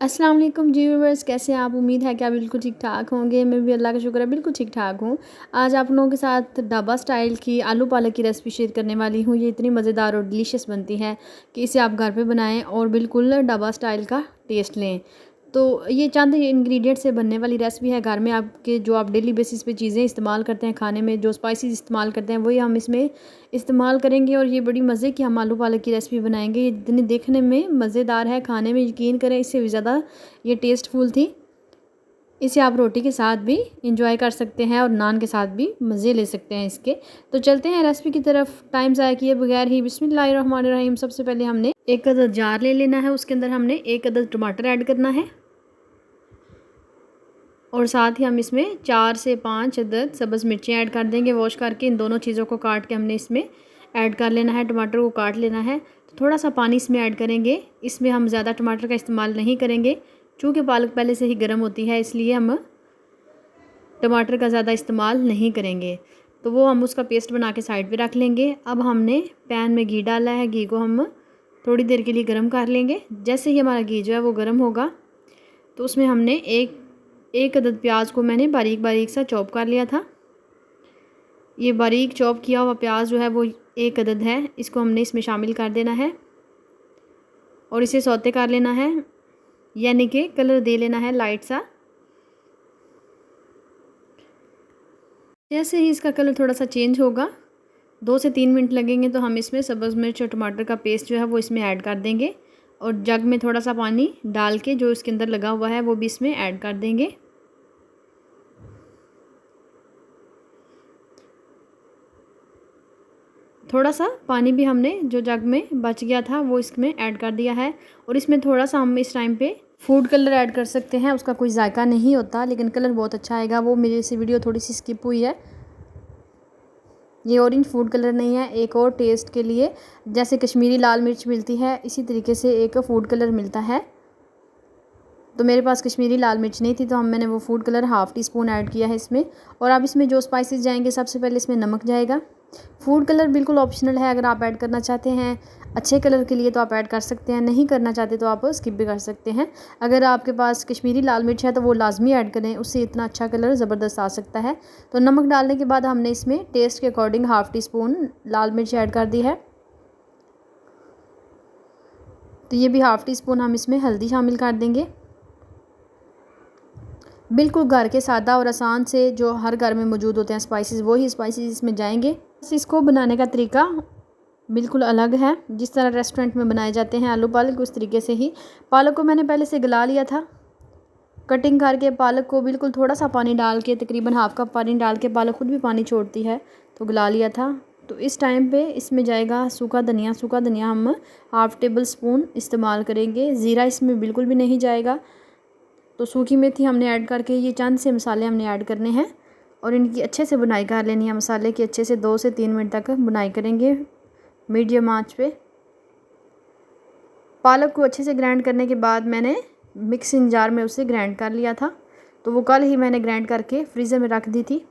अस्सलाम वालेकुम जी व्यूअर्स, कैसे हैं आप। उम्मीद है कि आप बिल्कुल ठीक ठाक होंगे। मैं भी अल्लाह का शुक्र है बिल्कुल ठीक ठाक हूँ। आज आप लोगों के साथ ढाबा स्टाइल की आलू पालक की रेसिपी शेयर करने वाली हूँ। ये इतनी मज़ेदार और डिलीशियस बनती है कि इसे आप घर पे बनाएं और बिल्कुल ढाबा स्टाइल का टेस्ट लें। तो ये चंद इंग्रेडिएंट से बनने वाली रेसिपी है। घर में आपके जो आप डेली बेसिस पे चीज़ें इस्तेमाल करते हैं, खाने में जो स्पाइसेस इस्तेमाल करते हैं वही हम इसमें इस्तेमाल करेंगे और ये बड़ी मज़े की हम आलू पालक की रेसिपी बनाएंगे। ये इतनी देखने में मज़ेदार है, खाने में यकीन करें इससे भी ज़्यादा ये टेस्टफुल थी। इसे आप रोटी के साथ भी इंजॉय कर सकते हैं और नान के साथ भी मज़े ले सकते हैं इसके। तो चलते हैं रेसिपी की तरफ टाइम ज़ाया किए बगैर ही। बिस्मिल्लाहिर्रहमानिर्रहीम। सबसे पहले हमने एक अदद जार ले लेना है, उसके अंदर हमने एक अदद टमाटर ऐड करना है और साथ ही हम इसमें 4 से 5 अदद सब्ज़ मिर्चें ऐड कर देंगे वॉश करके। इन दोनों चीज़ों को काट के हमने इसमें ऐड कर लेना है। टमाटर को काट लेना है। तो थोड़ा सा पानी इसमें ऐड करेंगे। इसमें हम ज़्यादा टमाटर का इस्तेमाल नहीं करेंगे चूँकि पालक पहले से ही गर्म होती है, इसलिए हम टमाटर का ज़्यादा इस्तेमाल नहीं करेंगे। तो वो हम उसका पेस्ट बना के साइड पे रख लेंगे। अब हमने पैन में घी डाला है। घी को हम थोड़ी देर के लिए गर्म कर लेंगे। जैसे ही हमारा घी जो है वो गर्म होगा तो उसमें हमने एक अदद प्याज को मैंने बारीक बारीक सा चॉप कर लिया था। ये बारीक चॉप किया हुआ प्याज जो है वो एक अदद है। इसको हमने इसमें शामिल कर देना है और इसे सौते कर लेना है, यानी कि कलर दे लेना है लाइट सा। जैसे ही इसका कलर थोड़ा सा चेंज होगा, 2 से 3 मिनट लगेंगे, तो हम इसमें सब्ज़ मिर्च और टमाटर का पेस्ट जो है वो इसमें ऐड कर देंगे और जग में थोड़ा सा पानी डाल के जो इसके अंदर लगा हुआ है वो भी इसमें ऐड कर देंगे। थोड़ा सा पानी भी हमने जो जग में बच गया था वो इसमें ऐड कर दिया है और इसमें थोड़ा सा हम इस टाइम पे फूड कलर ऐड कर सकते हैं। उसका कोई जायका नहीं होता लेकिन कलर बहुत अच्छा आएगा। वो मेरे से वीडियो थोड़ी सी स्किप हुई है। ये ऑरेंज फूड कलर नहीं है, एक और टेस्ट के लिए जैसे कश्मीरी लाल मिर्च मिलती है इसी तरीके से एक फूड कलर मिलता है। तो मेरे पास कश्मीरी लाल मिर्च नहीं थी तो मैंने वो food colour half tea spoon add किया है इसमें। और अब इसमें जो स्पाइसेस जाएंगे, सबसे पहले इसमें नमक जाएगा। फूड कलर बिल्कुल ऑप्शनल है, अगर आप ऐड करना चाहते हैं अच्छे कलर के लिए तो आप ऐड कर सकते हैं, नहीं करना चाहते तो आप स्किप भी कर सकते हैं। अगर आपके पास कश्मीरी लाल मिर्च है तो वो लाजमी ऐड करें, उससे इतना अच्छा कलर ज़बरदस्त आ सकता है। तो नमक डालने के बाद हमने इसमें टेस्ट के अकॉर्डिंग हाफ़ टी स्पून लाल मिर्च ऐड कर दी है। तो ये भी हाफ़ टी स्पून हम इसमें हल्दी शामिल कर देंगे। बिल्कुल घर के सादा और आसान से जो हर घर में मौजूद होते हैं स्पाइसेस, वही स्पाइसेस इसमें जाएंगे। इसको बनाने का तरीका बिल्कुल अलग है, जिस तरह रेस्टोरेंट में बनाए जाते हैं आलू पालक उस तरीके से ही। पालक को मैंने पहले से गला लिया था। कटिंग करके पालक को बिल्कुल थोड़ा सा पानी डाल के, तकरीबन हाफ़ कप पानी डाल के, पालक खुद भी पानी छोड़ती है, तो गला लिया था। तो इस टाइम पे इसमें जाएगा सूखा धनिया। सूखा धनिया हम हाफ़ टेबल स्पून इस्तेमाल करेंगे। ज़ीरा इसमें बिल्कुल भी नहीं जाएगा। तो सूखी मेथी हमने ऐड करके ये चंद से मसाले हमने ऐड करने हैं और इनकी अच्छे से बुनाई कर लेनी है। मसाले की अच्छे से 2 से 3 मिनट तक बुनाई करेंगे मीडियम आंच पे। पालक को अच्छे से ग्राइंड करने के बाद मैंने मिक्सिंग जार में उसे ग्राइंड कर लिया था। तो वो कल ही मैंने ग्राइंड करके फ्रीज़र में रख दी थी।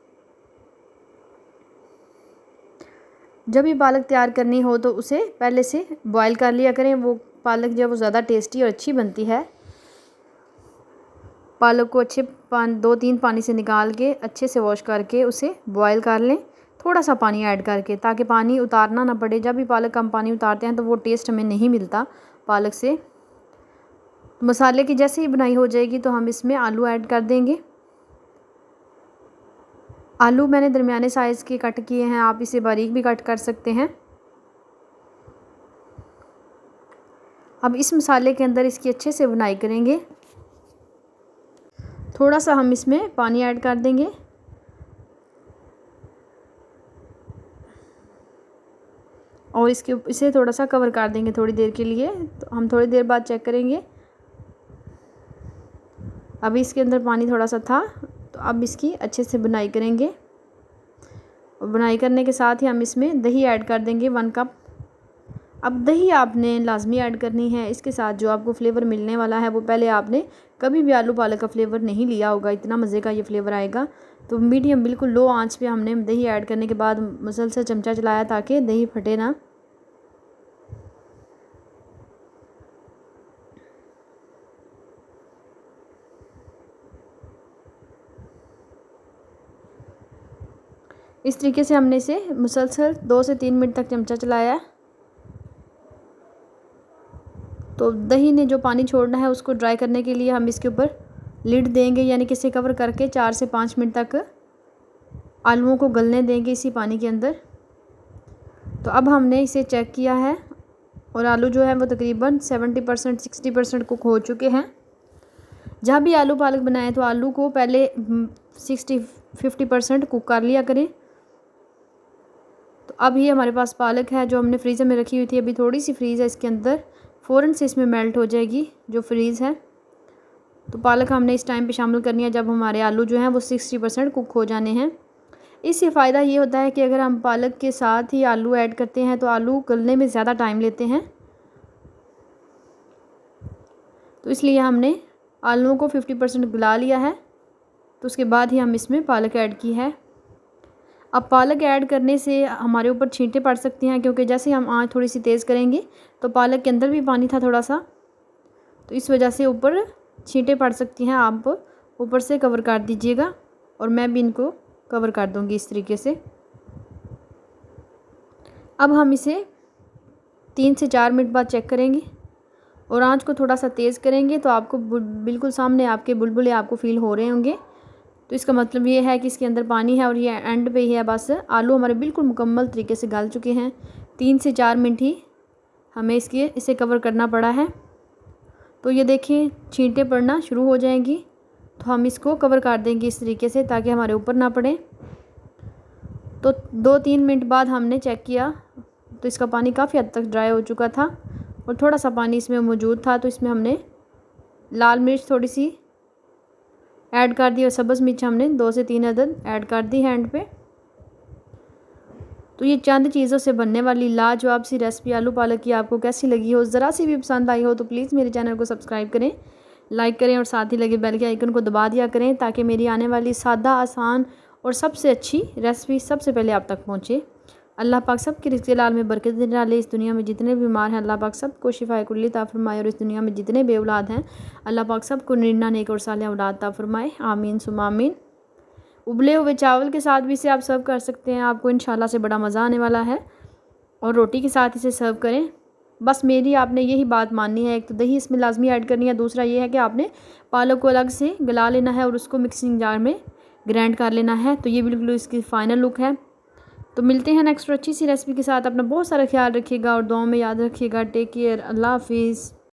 जब ये पालक तैयार करनी हो तो उसे पहले से बॉयल कर लिया करें। वो पालक जो है वो ज़्यादा टेस्टी और अच्छी बनती है। पालक को अच्छे 2-3 पानी से निकाल के अच्छे से वॉश करके उसे बॉयल कर लें, थोड़ा सा पानी ऐड करके, ताकि पानी उतारना ना पड़े। जब भी पालक का हम पानी उतारते हैं तो वो टेस्ट हमें नहीं मिलता पालक से। मसाले की जैसे ही बुनाई हो जाएगी तो हम इसमें आलू ऐड कर देंगे। आलू मैंने दरमियाने साइज़ के कट किए हैं, आप इसे बारीक भी कट कर सकते हैं। अब इस मसाले के अंदर इसकी अच्छे से बुनाई करेंगे। थोड़ा सा हम इसमें पानी ऐड कर देंगे और इसे थोड़ा सा कवर कर देंगे थोड़ी देर के लिए। तो हम थोड़ी देर बाद चेक करेंगे। अभी इसके अंदर पानी थोड़ा सा था, तो अब इसकी अच्छे से बुनाई करेंगे और बुनाई करने के साथ ही हम इसमें दही ऐड कर देंगे 1 कप। अब दही आपने लाजमी ऐड करनी है। इसके साथ जो आपको फ्लेवर मिलने वाला है वो पहले आपने कभी भी आलू पालक का फ्लेवर नहीं लिया होगा, इतना मज़े का ये फ्लेवर आएगा। तो मीडियम बिल्कुल लो आंच पे हमने दही ऐड करने के बाद मुसलसल चमचा चलाया ताकि दही फटे ना। इस तरीके से हमने इसे मुसलसल 2 से 3 मिनट तक चमचा चलाया। तो दही ने जो पानी छोड़ना है उसको ड्राई करने के लिए हम इसके ऊपर लिड देंगे, यानी कि इसे कवर करके 4 से 5 मिनट तक आलूओं को गलने देंगे इसी पानी के अंदर। तो अब हमने इसे चेक किया है और आलू जो है वो तकरीबन 70% 60% कुक हो चुके हैं। जहाँ भी आलू पालक बनाएं तो आलू को पहले 50% कुक कर लिया करें। तो अब ये हमारे पास पालक है जो हमने फ्रीज़र में रखी हुई थी, अभी थोड़ी सी फ्रीज़ है इसके अंदर, फ़ौरन से इसमें मेल्ट हो जाएगी जो फ्रीज़ है। तो पालक हमने इस टाइम पे शामिल करनी है जब हमारे आलू जो हैं वो 60% कुक हो जाने हैं। इससे फ़ायदा ये होता है कि अगर हम पालक के साथ ही आलू ऐड करते हैं तो आलू गलने में ज़्यादा टाइम लेते हैं, तो इसलिए हमने आलूओं को 50% गला लिया है। तो उसके बाद ही हम इसमें पालक ऐड की है। अब पालक ऐड करने से हमारे ऊपर छींटे पड़ सकती हैं, क्योंकि जैसे हम आँच थोड़ी सी तेज़ करेंगे तो पालक के अंदर भी पानी था थोड़ा सा, तो इस वजह से ऊपर छींटे पड़ सकती हैं। आप ऊपर से कवर कर दीजिएगा और मैं भी इनको कवर कर दूंगी इस तरीके से। अब हम इसे 3 से 4 मिनट बाद चेक करेंगे और आंच को थोड़ा सा तेज़ करेंगे तो आपको बिल्कुल सामने आपके बुलबुले आपको फ़ील हो रहे होंगे। तो इसका मतलब ये है कि इसके अंदर पानी है और ये एंड पे ही है। बस आलू हमारे बिल्कुल मुकम्मल तरीके से गल चुके हैं। 3 से 4 मिनट ही हमें इसे कवर करना पड़ा है। तो ये देखें छींटे पड़ना शुरू हो जाएंगी, तो हम इसको कवर कर देंगे इस तरीके से ताकि हमारे ऊपर ना पड़े। तो 2-3 मिनट बाद हमने चेक किया तो इसका पानी काफ़ी हद तक ड्राई हो चुका था और थोड़ा सा पानी इसमें मौजूद था। तो इसमें हमने लाल मिर्च थोड़ी सी ऐड कर दी और सब्ज़ मिर्च हमने 2 से 3 अदद ऐड कर दी है एंड पे। तो ये चंद चीज़ों से बनने वाली लाजवाब सी रेसिपी आलू पालक की आपको कैसी लगी हो, ज़रा सी भी पसंद आई हो तो प्लीज़ मेरे चैनल को सब्सक्राइब करें, लाइक करें और साथ ही लगे बेल के आइकन को दबा दिया करें ताकि मेरी आने वाली सादा, आसान और सबसे अच्छी रेसिपी सबसे पहले आप तक पहुँचे। अल्लाह पाक सब के रिज़्क़ लाल में बरकत डाले। इस दुनिया में जितने बीमार हैं अल्लाह पाक सबको शिफाए कुल्ली अता फरमाए और इस दुनिया में जितने बे औलाद हैं अल्लाह पाक सबको निन्ना नेक और सालिह औलाद अता फरमाए। आमीन सुम्मा आमीन। उबले हुए चावल के साथ भी इसे आप सर्व कर सकते हैं, आपको इंशाल्लाह से बड़ा मज़ा आने वाला है। और रोटी के साथ इसे सर्व करें। बस मेरी आपने यही बात माननी है, एक तो दही इसमें लाजमी ऐड करनी है, दूसरा ये है कि आपने पालक को अलग से गला लेना है और उसको मिक्सिंग जार में ग्राइंड कर लेना है। तो ये बिल्कुल इसकी फ़ाइनल लुक है। तो मिलते हैं नेक्स्ट अच्छी सी रेसिपी के साथ। अपना बहुत सारा ख्याल रखिएगा और दुआओं में याद रखिएगा। Take care. अल्लाह हाफिज़।